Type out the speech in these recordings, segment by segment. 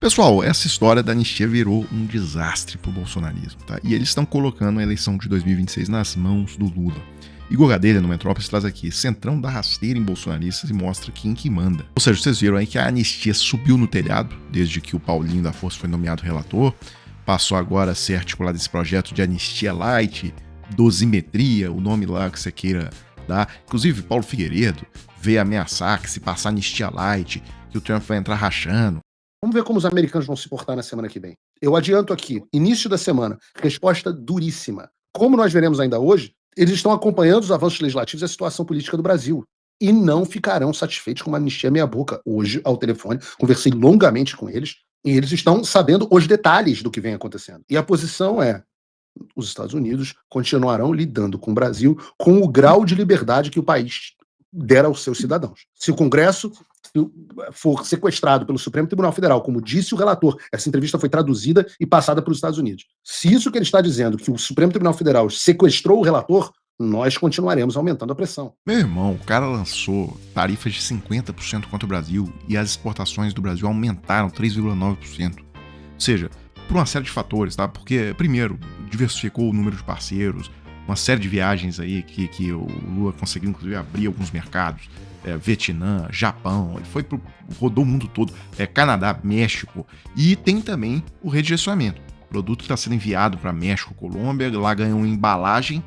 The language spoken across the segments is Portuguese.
Pessoal, essa história da anistia virou um desastre pro bolsonarismo, tá? E eles estão colocando a eleição de 2026 nas mãos do Lula. Igor Gadelha, no Metrópolis, traz aqui: Centrão dá rasteira em bolsonaristas e mostra quem que manda. Ou seja, vocês viram aí que a anistia subiu no telhado, desde que o Paulinho da Força foi nomeado relator, passou agora a ser articulado esse projeto de anistia light, dosimetria, o nome lá que você queira dar. Inclusive, Paulo Figueiredo veio ameaçar que se passar anistia light, que o Trump vai entrar rachando. Vamos ver como os americanos vão se portar na semana que vem. Eu adianto aqui, início da semana, resposta duríssima. Como nós veremos ainda hoje, eles estão acompanhando os avanços legislativos e a situação política do Brasil. E não ficarão satisfeitos com uma anistia meia boca. Hoje, ao telefone, conversei longamente com eles, e eles estão sabendo os detalhes do que vem acontecendo. E a posição é: os Estados Unidos continuarão lidando com o Brasil com o grau de liberdade que o país der aos seus cidadãos. Se o Congresso for sequestrado pelo Supremo Tribunal Federal, como disse o relator, essa entrevista foi traduzida e passada para os Estados Unidos. Se isso que ele está dizendo, que o Supremo Tribunal Federal sequestrou o relator, nós continuaremos aumentando a pressão. Meu irmão, o cara lançou tarifas de 50% contra o Brasil e as exportações do Brasil aumentaram 3,9%. Ou seja, por uma série de fatores, tá? Porque, primeiro, diversificou o número de parceiros, uma série de viagens aí que o Lula conseguiu, inclusive, abrir alguns mercados. Vietnã, Japão, ele rodou o mundo todo, Canadá, México, e tem também o redirecionamento. O produto está sendo enviado para México, Colômbia, lá ganha uma embalagem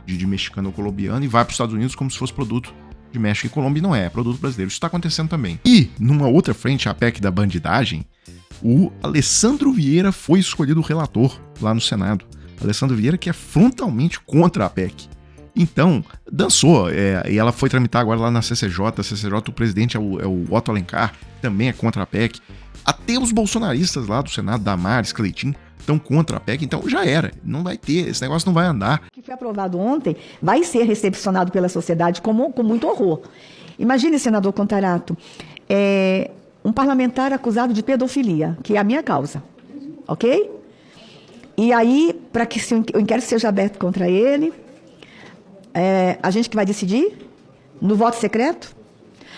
de mexicano ou colombiano e vai para os Estados Unidos como se fosse produto de México e Colômbia, e não é produto brasileiro. Isso está acontecendo também. E, numa outra frente, a PEC da bandidagem, o Alessandro Vieira foi escolhido relator lá no Senado. Alessandro Vieira, que é frontalmente contra a PEC. Então, dançou, e ela foi tramitar agora lá na CCJ. A CCJ, o presidente é o Otto Alencar, também é contra a PEC. Até os bolsonaristas lá do Senado, Damares, Cleitinho, estão contra a PEC, então já era, não vai ter, esse negócio não vai andar. O que foi aprovado ontem vai ser recepcionado pela sociedade com muito horror. Imagine, senador Contarato, um parlamentar acusado de pedofilia, que é a minha causa, ok? E aí, para que o inquérito seja aberto contra ele, a gente que vai decidir? No voto secreto?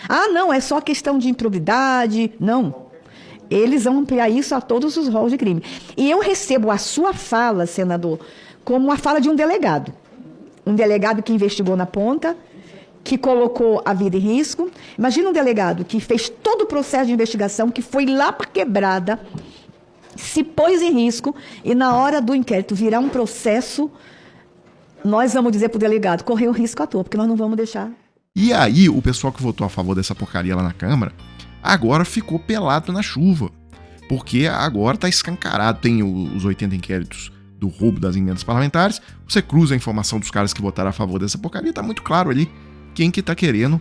Ah, não, é só questão de improbidade. Não. Eles vão ampliar isso a todos os rolos de crime. E eu recebo a sua fala, senador, como a fala de um delegado. Um delegado que investigou na ponta, que colocou a vida em risco. Imagina um delegado que fez todo o processo de investigação, que foi lá para a quebrada, se pôs em risco, e na hora do inquérito virar um processo, nós vamos dizer para o delegado, correu risco à toa, porque nós não vamos deixar. E aí, o pessoal que votou a favor dessa porcaria lá na Câmara, agora ficou pelado na chuva. Porque agora tá escancarado, tem os 80 inquéritos do roubo das emendas parlamentares, você cruza a informação dos caras que votaram a favor dessa porcaria, tá muito claro ali quem que tá querendo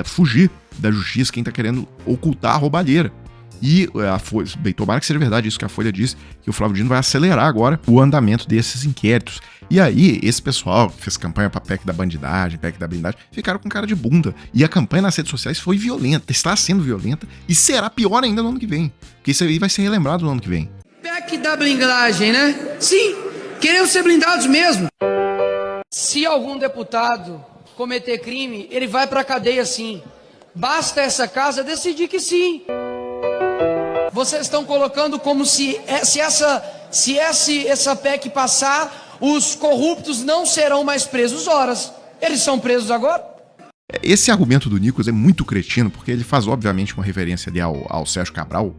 fugir da justiça, quem tá querendo ocultar a roubalheira. E a Folha, bem, tomara que seja verdade isso que a Folha diz, que o Flávio Dino vai acelerar agora o andamento desses inquéritos. E aí, esse pessoal que fez campanha pra PEC da bandidagem, PEC da blindagem, ficaram com cara de bunda. E a campanha nas redes sociais foi violenta, está sendo violenta, e será pior ainda no ano que vem. Porque isso aí vai ser relembrado no ano que vem. PEC da blindagem, né? Sim, queremos ser blindados mesmo. Se algum deputado cometer crime, ele vai pra cadeia sim. Basta essa casa decidir que sim. Vocês estão colocando como se essa PEC passar, os corruptos não serão mais presos. Horas, eles são presos agora? Esse argumento do Nicolas é muito cretino, porque ele faz, obviamente, uma referência ali ao Sérgio Cabral,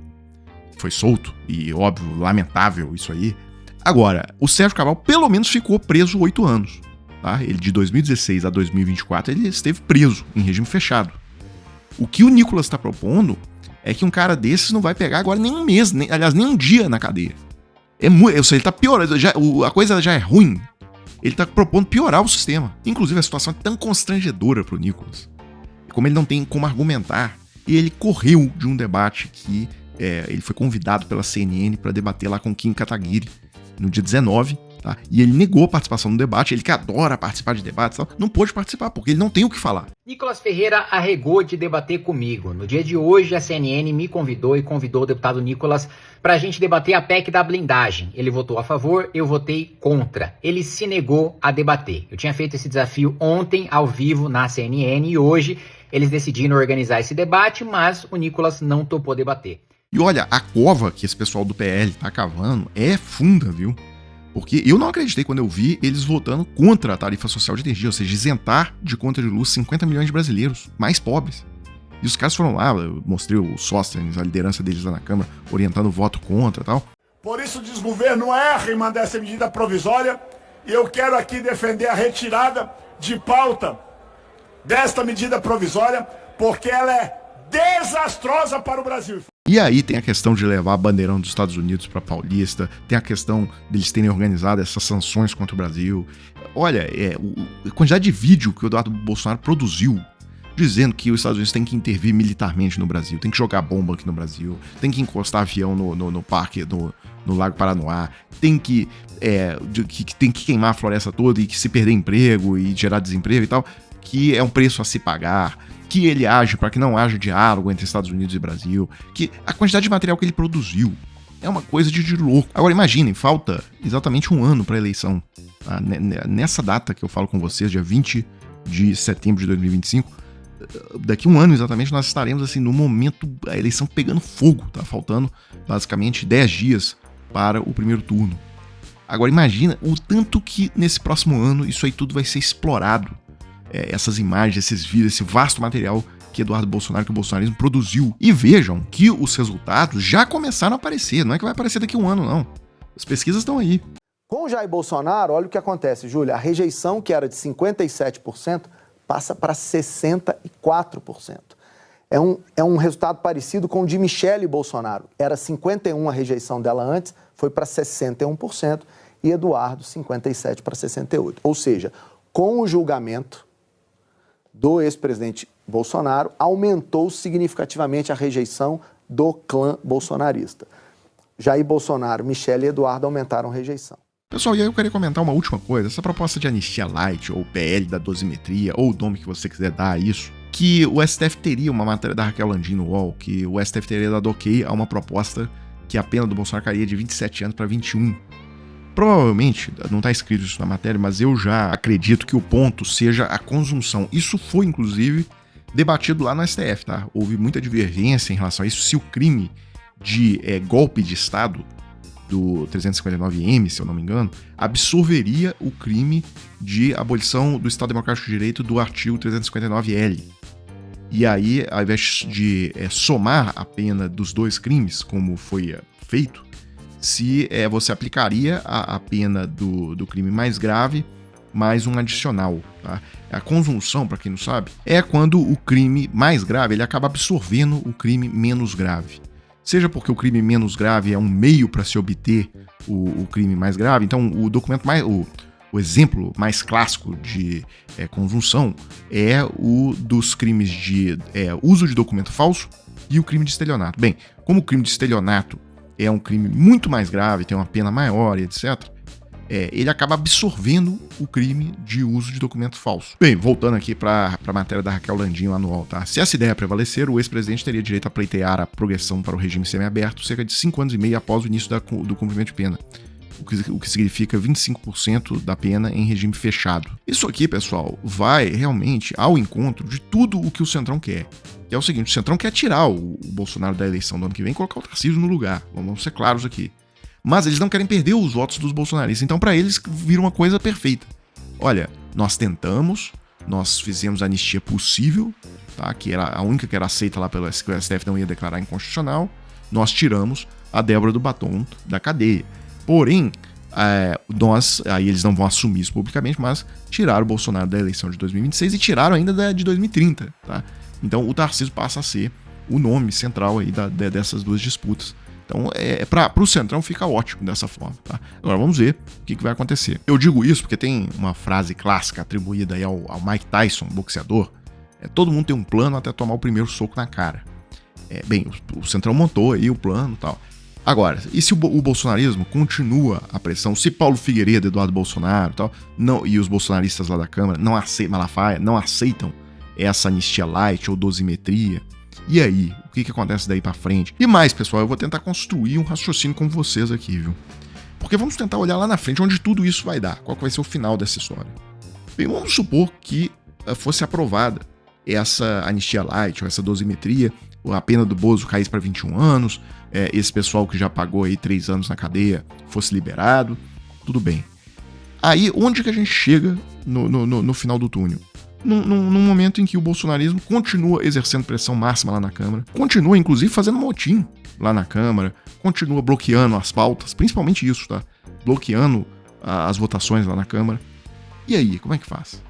que foi solto, e, óbvio, lamentável isso aí. Agora, o Sérgio Cabral, pelo menos, ficou preso 8 anos. Tá? Ele, de 2016 a 2024, ele esteve preso, em regime fechado. O que o Nicolas está propondo é que um cara desses não vai pegar agora nem um mês, nem um dia na cadeia. Ou seja, ele tá piorando, a coisa já é ruim. Ele tá propondo piorar o sistema. Inclusive, a situação é tão constrangedora pro Nicolas. Como ele não tem como argumentar, e ele correu de um debate que ele foi convidado pela CNN para debater lá com Kim Kataguiri no dia 19, tá? E ele negou a participação no debate, ele que adora participar de debates, tal, não pôde participar, porque ele não tem o que falar. Nicolas Ferreira arregou de debater comigo. No dia de hoje, a CNN me convidou e convidou o deputado Nicolas para a gente debater a PEC da blindagem. Ele votou a favor, eu votei contra. Ele se negou a debater. Eu tinha feito esse desafio ontem, ao vivo, na CNN, e hoje eles decidiram organizar esse debate, mas o Nicolas não topou debater. E olha, a cova que esse pessoal do PL tá cavando é funda, viu? Porque eu não acreditei quando eu vi eles votando contra a tarifa social de energia, ou seja, isentar de conta de luz 50 milhões de brasileiros mais pobres. E os caras foram lá, eu mostrei o Sóstenes, a liderança deles lá na Câmara, orientando o voto contra e tal. Por isso o desgoverno erra em mandar essa medida provisória, e eu quero aqui defender a retirada de pauta desta medida provisória, porque ela é desastrosa para o Brasil. E aí tem a questão de levar a bandeirão dos Estados Unidos para Paulista, tem a questão deles terem organizado essas sanções contra o Brasil. Olha, a quantidade de vídeo que o Eduardo Bolsonaro produziu dizendo que os Estados Unidos têm que intervir militarmente no Brasil, tem que jogar bomba aqui no Brasil, tem que encostar avião no parque, no Lago Paranoá, tem que queimar a floresta toda e que se perder emprego e gerar desemprego e tal, que é um preço a se pagar, que ele age para que não haja diálogo entre Estados Unidos e Brasil, que a quantidade de material que ele produziu é uma coisa de louco. Agora imaginem, falta exatamente um ano para a eleição. Tá? Nessa data que eu falo com vocês, dia 20 de setembro de 2025, daqui um ano exatamente nós estaremos assim no momento, a eleição pegando fogo, tá? Faltando basicamente 10 dias para o primeiro turno. Agora imagina o tanto que nesse próximo ano isso aí tudo vai ser explorado. Essas imagens, esses vídeos, esse vasto material que Eduardo Bolsonaro, que o bolsonarismo produziu. E vejam que os resultados já começaram a aparecer. Não é que vai aparecer daqui a um ano, não. As pesquisas estão aí. Com o Jair Bolsonaro, olha o que acontece, Júlia. A rejeição, que era de 57%, passa para 64%. É um resultado parecido com o de Michele Bolsonaro. Era 51% a rejeição dela antes, foi para 61%, e Eduardo, 57% para 68%. Ou seja, com o julgamento do ex-presidente Bolsonaro, aumentou significativamente a rejeição do clã bolsonarista. Jair Bolsonaro, Michele e Eduardo aumentaram a rejeição. Pessoal, e aí eu queria comentar uma última coisa. Essa proposta de anistia light, ou PL da dosimetria, ou o nome que você quiser dar a isso, que o STF teria, uma matéria da Raquel Landim no UOL, que o STF teria dado ok a uma proposta que a pena do Bolsonaro cairia de 27 anos para 21. Provavelmente, não está escrito isso na matéria, mas eu já acredito que o ponto seja a consunção. Isso foi, inclusive, debatido lá no STF, tá? Houve muita divergência em relação a isso, se o crime de golpe de Estado do 359-M, se eu não me engano, absorveria o crime de abolição do Estado Democrático de Direito do artigo 359-L. E aí, ao invés de somar a pena dos dois crimes, como foi feito, se você aplicaria a pena do crime mais grave mais um adicional. Tá? A conjunção, para quem não sabe, é quando o crime mais grave ele acaba absorvendo o crime menos grave. Seja porque o crime menos grave é um meio para se obter o crime mais grave. Então, o documento o exemplo mais clássico de conjunção é o dos crimes de uso de documento falso e o crime de estelionato. Bem, como o crime de estelionato é um crime muito mais grave, tem uma pena maior e etc., ele acaba absorvendo o crime de uso de documento falso. Bem, voltando aqui para a matéria da Raquel Landim lá no UOL, tá? Se essa ideia prevalecer, o ex-presidente teria direito a pleitear a progressão para o regime semiaberto cerca de 5 anos e meio após o início do cumprimento de pena, o que significa 25% da pena em regime fechado. Isso aqui, pessoal, vai realmente ao encontro de tudo o que o Centrão quer. Que é o seguinte, o Centrão quer tirar o Bolsonaro da eleição do ano que vem e colocar o Tarcísio no lugar. Vamos ser claros aqui. Mas eles não querem perder os votos dos bolsonaristas. Então, para eles, vira uma coisa perfeita. Olha, nós tentamos, nós fizemos a anistia possível, tá? Que era a única que era aceita lá pelo STF, que o STF não ia declarar inconstitucional. Nós tiramos a Débora do Batom da cadeia. Porém, aí eles não vão assumir isso publicamente, mas tiraram o Bolsonaro da eleição de 2026 e tiraram ainda da de 2030. Tá? Então, o Tarcísio passa a ser o nome central aí dessas duas disputas. Então, para o Centrão fica ótimo dessa forma. Tá? Agora, vamos ver o que vai acontecer. Eu digo isso porque tem uma frase clássica atribuída aí ao Mike Tyson, boxeador. Todo mundo tem um plano até tomar o primeiro soco na cara. Bem, o Centrão montou aí o plano e tal. Agora, e se o bolsonarismo continua a pressão, se Paulo Figueiredo, Eduardo Bolsonaro e tal, e os bolsonaristas lá da Câmara, Malafaia, não aceitam essa anistia light ou dosimetria, e aí? O que acontece daí pra frente? E mais, pessoal, eu vou tentar construir um raciocínio com vocês aqui, viu? Porque vamos tentar olhar lá na frente onde tudo isso vai dar. Qual que vai ser o final dessa história? Bem, vamos supor que fosse aprovada essa anistia light ou essa dosimetria, a pena do Bozo caísse para 21 anos, esse pessoal que já pagou aí 3 anos na cadeia fosse liberado, tudo bem. Aí, onde que a gente chega no final do túnel? Num momento em que o bolsonarismo continua exercendo pressão máxima lá na Câmara, continua, inclusive, fazendo motim lá na Câmara, continua bloqueando as pautas, principalmente isso, tá? Bloqueando as votações lá na Câmara. E aí, como é que faz?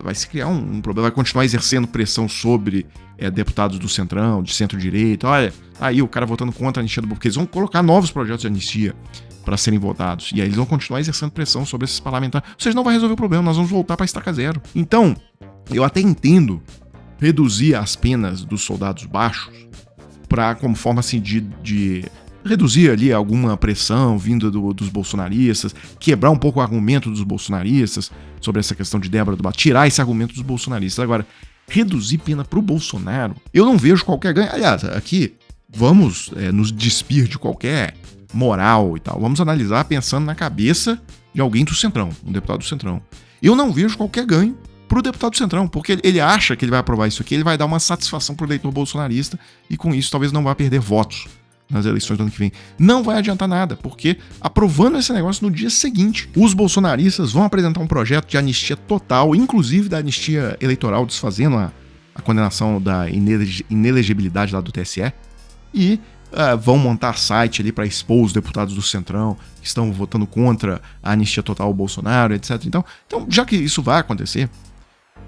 Vai se criar um problema, vai continuar exercendo pressão sobre deputados do Centrão, de centro-direita. Olha, aí o cara votando contra a anistia do porque eles vão colocar novos projetos de anistia para serem votados. E aí eles vão continuar exercendo pressão sobre esses parlamentares. Ou seja, não vai resolver o problema, nós vamos voltar para estaca zero. Então, eu até entendo reduzir as penas dos soldados baixos como forma assim de reduzir ali alguma pressão vinda dos bolsonaristas, quebrar um pouco o argumento dos bolsonaristas sobre essa questão de Débora do Barros, tirar esse argumento dos bolsonaristas. Agora, reduzir pena pro Bolsonaro, eu não vejo qualquer ganho. Aliás, aqui, vamos nos despir de qualquer moral e tal. Vamos analisar pensando na cabeça de alguém do Centrão, um deputado do Centrão. Eu não vejo qualquer ganho pro deputado do Centrão, porque ele acha que ele vai aprovar isso aqui, ele vai dar uma satisfação pro eleitor bolsonarista e com isso talvez não vá perder votos nas eleições do ano que vem. Não vai adiantar nada, porque aprovando esse negócio no dia seguinte, os bolsonaristas vão apresentar um projeto de anistia total, inclusive da anistia eleitoral, desfazendo a condenação da inelegibilidade lá do TSE, e vão montar site ali para expor os deputados do Centrão que estão votando contra a anistia total ao Bolsonaro, etc. Então, já que isso vai acontecer,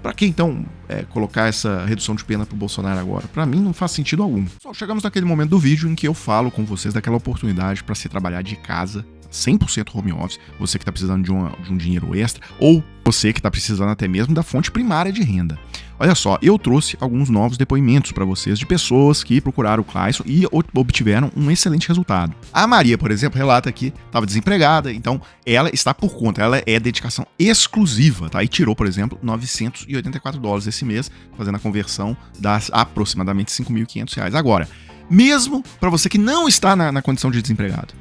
para que então colocar essa redução de pena pro Bolsonaro agora? Para mim não faz sentido algum. Só chegamos naquele momento do vídeo em que eu falo com vocês daquela oportunidade para se trabalhar de casa, 100% home office, você que está precisando de um dinheiro extra, ou você que está precisando até mesmo da fonte primária de renda. Olha só, eu trouxe alguns novos depoimentos para vocês de pessoas que procuraram o Clayson e obtiveram um excelente resultado. A Maria, por exemplo, relata que estava desempregada, então ela está por conta, ela é dedicação exclusiva, tá? E tirou, por exemplo, $984 esse mês, fazendo a conversão das aproximadamente R$5.500. Agora, mesmo para você que não está na condição de desempregado,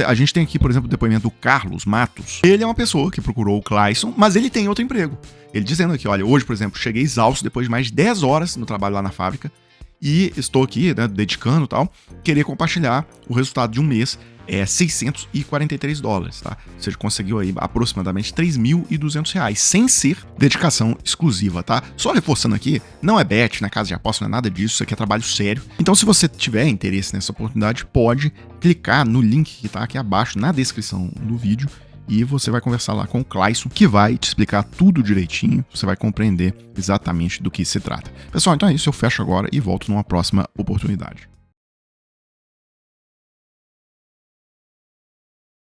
a gente tem aqui, por exemplo, o depoimento do Carlos Matos. Ele é uma pessoa que procurou o Clayson, mas ele tem outro emprego. Ele dizendo aqui, olha, hoje, por exemplo, cheguei exausto depois de mais de 10 horas no trabalho lá na fábrica e estou aqui, né, dedicando e tal, queria compartilhar o resultado de um mês, $643, tá? Ou seja, conseguiu aí aproximadamente R$3.200, sem ser dedicação exclusiva, tá? Só reforçando aqui, não é bet, não é casa de aposta, não é nada disso, isso aqui é trabalho sério. Então, se você tiver interesse nessa oportunidade, pode clicar no link que tá aqui abaixo na descrição do vídeo e você vai conversar lá com o Clayson, que vai te explicar tudo direitinho, você vai compreender exatamente do que se trata. Pessoal, então é isso, eu fecho agora e volto numa próxima oportunidade.